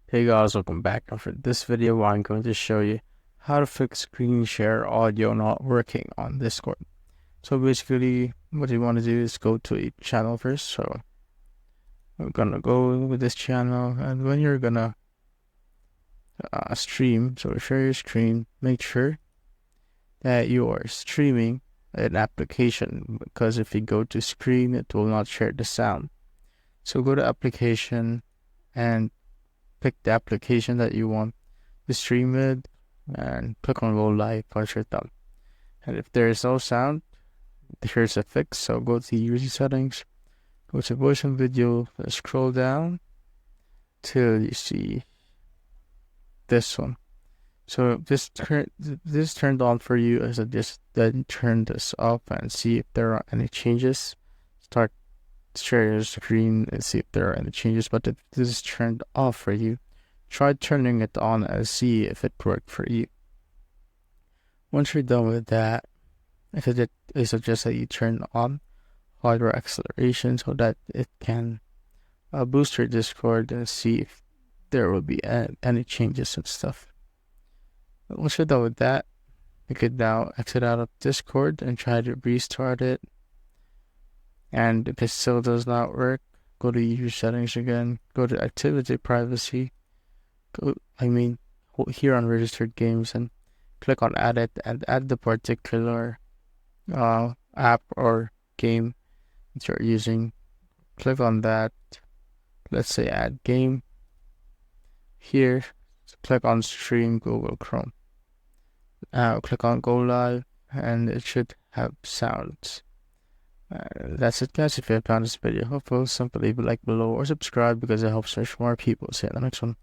Hey guys, welcome back. And for this video, I'm going to show you how to fix screen share audio not working on Discord. So basically, what you want to do is go to a channel first. So I'm gonna go with this channel, and when you're gonna stream, so share your screen, make sure that you are streaming an application, because if you go to screen, it will not share the sound. So go to application and pick the application that you want to stream with and click on go live once you're done. And if there is no sound, here's a fix. So go to user settings, go to voice and video, scroll down till you see this one. So this turned on for you, as I just then turn this off and see if there are any changes. Start share your screen and see if there are any changes. But if this is turned off for you, try turning it on and see if it worked for you. Once you're done with that, I suggest that you turn on hardware acceleration so that it can boost your Discord and see if there will be any changes and stuff. Once you're done with that, you could now exit out of Discord and try to restart it. And if it still does not work, go to user settings again, go to activity privacy, here on registered games, and click on add it and add the particular app or game that you're using. Click on that. Let's say add game. Here, click on stream Google Chrome. Click on go live, and it should have sounds. That's it, guys. If you found this video helpful, simply leave a like below or subscribe because it helps reach more people. See you in the next one.